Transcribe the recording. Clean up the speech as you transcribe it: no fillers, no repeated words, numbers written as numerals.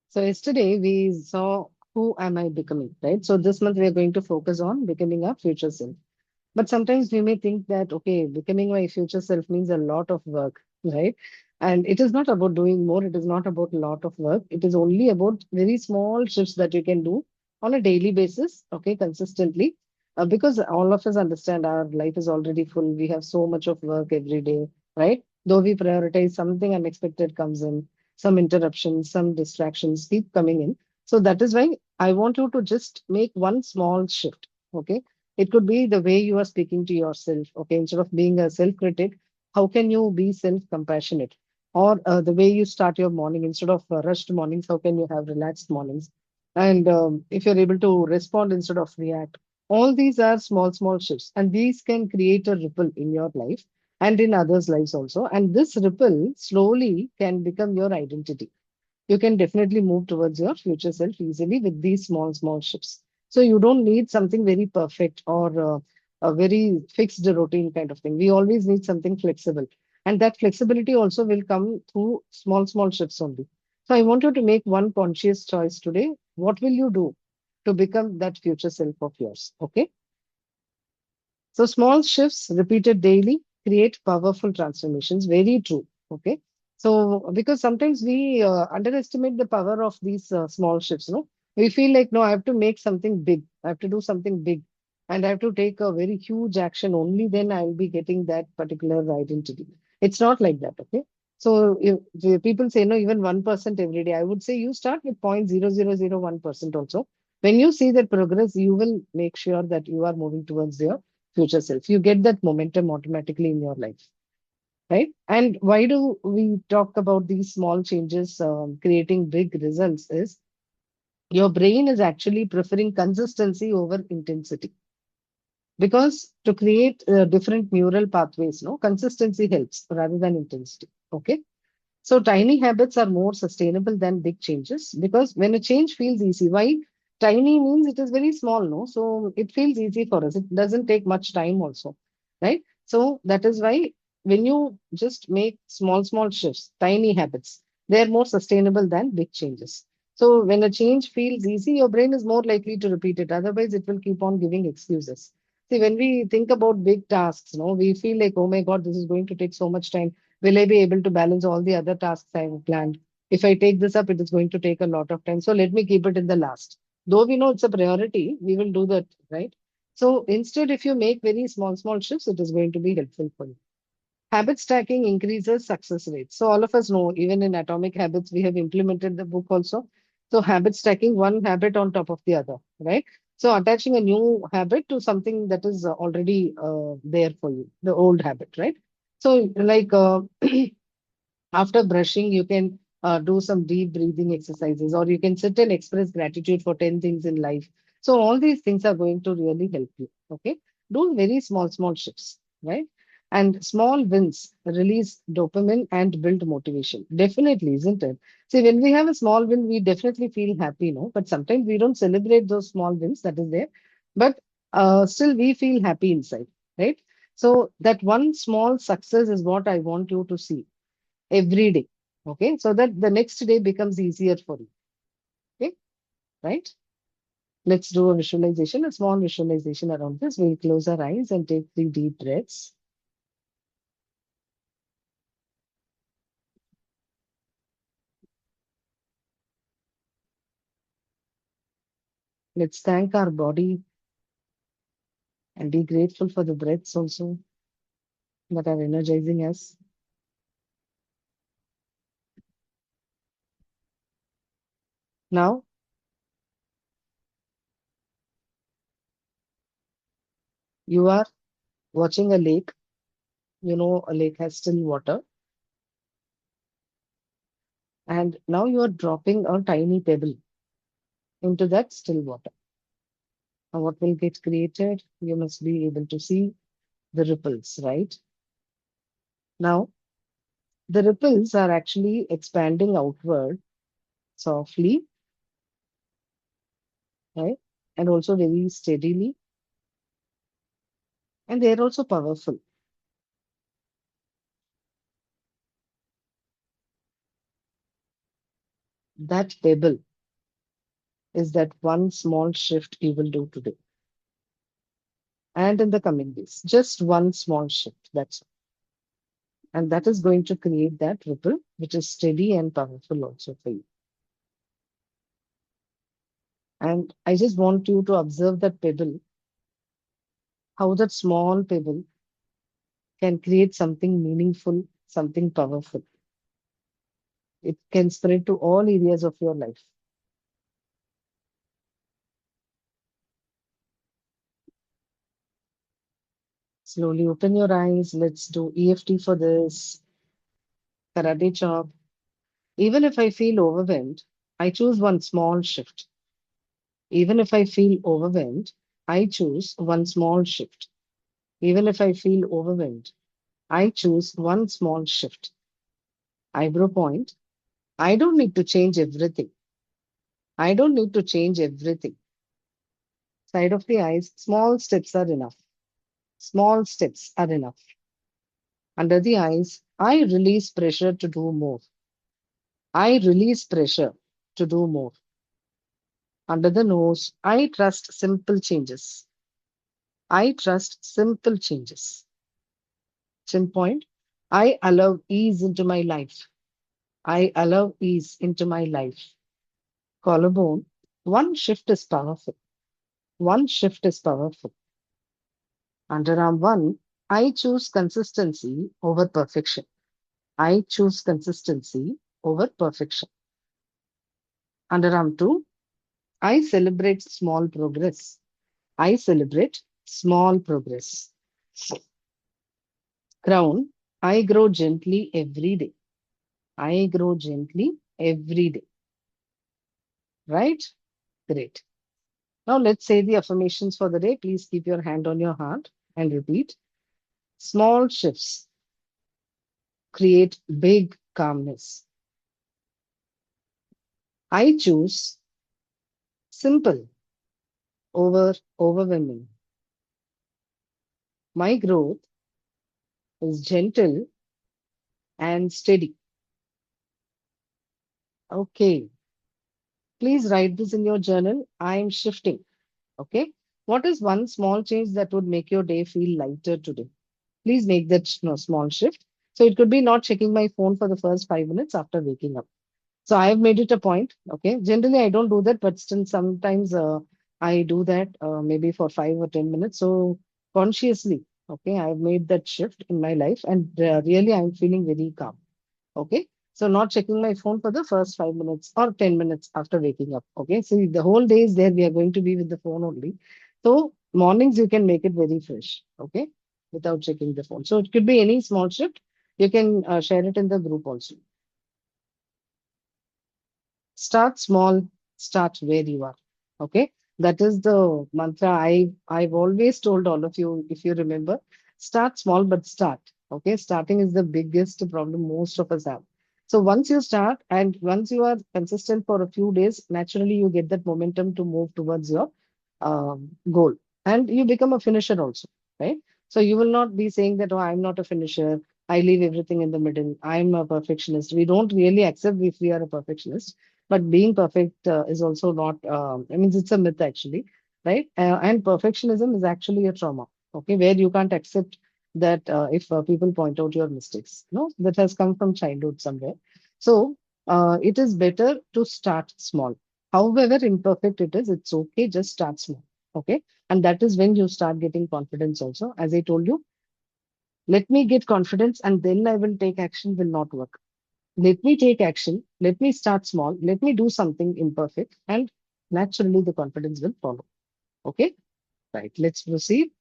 So yesterday we saw who am I becoming, right? So this month we are going to focus on becoming our future self. But sometimes we may think that, okay, becoming my future self means a lot of work, right? And it is not about doing more, it is not about a lot of work. It is only about very small shifts that you can do on a daily basis, okay, consistently. Because all of us understand our life is already full. We have so much of work every day, right? Though we prioritize, something unexpected comes in, some interruptions, some distractions keep coming in. So that is why I want you to just make one small shift, okay? It could be the way you are speaking to yourself. Okay, instead of being a self-critic, how can you be self-compassionate? Or the way you start your morning, instead of rushed mornings, how can you have relaxed mornings? And if you're able to respond instead of react, all these are small, small shifts, and these can create a ripple in your life and in others' lives also. And this ripple slowly can become your identity. You can definitely move towards your future self easily with these small, small shifts. So you don't need something very perfect or a very fixed routine kind of thing. We always need something flexible. And that flexibility also will come through small, small shifts only. So I want you to make one conscious choice today. What will you do to become that future self of yours? Okay. So small shifts repeated daily create powerful transformations. Very true. Okay. So because sometimes we underestimate the power of these small shifts. No, we feel like no, I have to make something big. I have to do something big, and I have to take a very huge action. Only then I will be getting that particular identity. It's not like that. Okay. So if the people say no, even 1% every day. I would say you start with 0.0001% also. When you see that progress, you will make sure that you are moving towards your future self. You get that momentum automatically in your life, right? And why do we talk about these small changes creating big results? Is your brain is actually preferring consistency over intensity because to create different neural pathways, no consistency helps rather than intensity. Okay. So tiny habits are more sustainable than big changes because when a change feels easy, why? Tiny means it is very small, no? So it feels easy for us. It doesn't take much time also, right? So that is why when you just make small, small shifts, tiny habits, they're more sustainable than big changes. So when a change feels easy, your brain is more likely to repeat it. Otherwise, it will keep on giving excuses. See, when we think about big tasks, no, we feel like, oh my God, this is going to take so much time. Will I be able to balance all the other tasks I have planned? If I take this up, it is going to take a lot of time. So let me keep it in the last. Though we know it's a priority, we will do that, right? So instead, if you make very small, small shifts, it is going to be helpful for you. Habit stacking increases success rates. So all of us know, even in Atomic Habits, we have implemented the book also. So habit stacking, one habit on top of the other, right? So attaching a new habit to something that is already there for you, the old habit, right? So like after brushing, you can do some deep breathing exercises, or you can sit and express gratitude for 10 things in life. So, all these things are going to really help you. Okay. Do very small, small shifts, right? And small wins release dopamine and build motivation. Definitely, isn't it? See, when we have a small win, we definitely feel happy, no? But sometimes we don't celebrate those small wins, that is there. But still, we feel happy inside, right? So, that one small success is what I want you to see every day. Okay, so that the next day becomes easier for you. Okay, right? Let's do a visualization, a small visualization around this. We'll close our eyes and take 3 deep breaths. Let's thank our body and be grateful for the breaths also that are energizing us. Now, you are watching a lake. You know, a lake has still water. And now you are dropping a tiny pebble into that still water. Now, what will get created? You must be able to see the ripples, right? Now, the ripples are actually expanding outward softly, right? And also very steadily. And they're also powerful. That pebble is that one small shift you will do today and in the coming days. Just one small shift. That's all. And that is going to create that ripple, which is steady and powerful also for you. And I just want you to observe that pebble, how that small pebble can create something meaningful, something powerful. It can spread to all areas of your life. Slowly open your eyes. Let's do EFT for this. Karate chop. Even if I feel overwhelmed, I choose one small shift. Even if I feel overwhelmed, I choose one small shift. Even if I feel overwhelmed, I choose one small shift. Eyebrow point. I don't need to change everything. I don't need to change everything. Side of the eyes, small steps are enough. Small steps are enough. Under the eyes, I release pressure to do more. I release pressure to do more. Under the nose, I trust simple changes. I trust simple changes. Chin point, I allow ease into my life. I allow ease into my life. Collarbone, one shift is powerful. One shift is powerful. Underarm one, I choose consistency over perfection. I choose consistency over perfection. Underarm two, I celebrate small progress. I celebrate small progress. Crown, I grow gently every day. I grow gently every day. Right? Great. Now let's say the affirmations for the day. Please keep your hand on your heart and repeat. Small shifts create big calmness. I choose simple over overwhelming. My growth is gentle and steady. Okay. Please write this in your journal. I'm shifting. Okay. What is one small change that would make your day feel lighter today? Please make that small shift. So it could be not checking my phone for the first 5 minutes after waking up. So I have made it a point. Okay. Generally, I don't do that, but still sometimes I do that maybe for 5 or 10 minutes. So consciously, okay, I have made that shift in my life, and really I'm feeling very calm. Okay. So not checking my phone for the first 5 minutes or 10 minutes after waking up. Okay. So the whole day is there. We are going to be with the phone only. So mornings you can make it very fresh. Okay. Without checking the phone. So it could be any small shift. You can share it in the group also. Start small, start where you are. Okay. That is the mantra I've always told all of you, if you remember. Start small, but start. Okay. Starting is the biggest problem most of us have. So once you start and once you are consistent for a few days, naturally you get that momentum to move towards your goal. And you become a finisher also, right? So you will not be saying that, oh, I'm not a finisher. I leave everything in the middle. I'm a perfectionist. We don't really accept if we are a perfectionist, but being perfect is also not, I mean, it's a myth actually, right? And perfectionism is actually a trauma, okay, where you can't accept that if people point out your mistakes. No, that has come from childhood somewhere. So it is better to start small. However imperfect it is, it's okay, just start small. Okay. And that is when you start getting confidence also. As I told you, let me get confidence and then I will take action will not work. Let me take action. Let me start small. Let me do something imperfect, and naturally the confidence will follow. Okay, right. Let's proceed.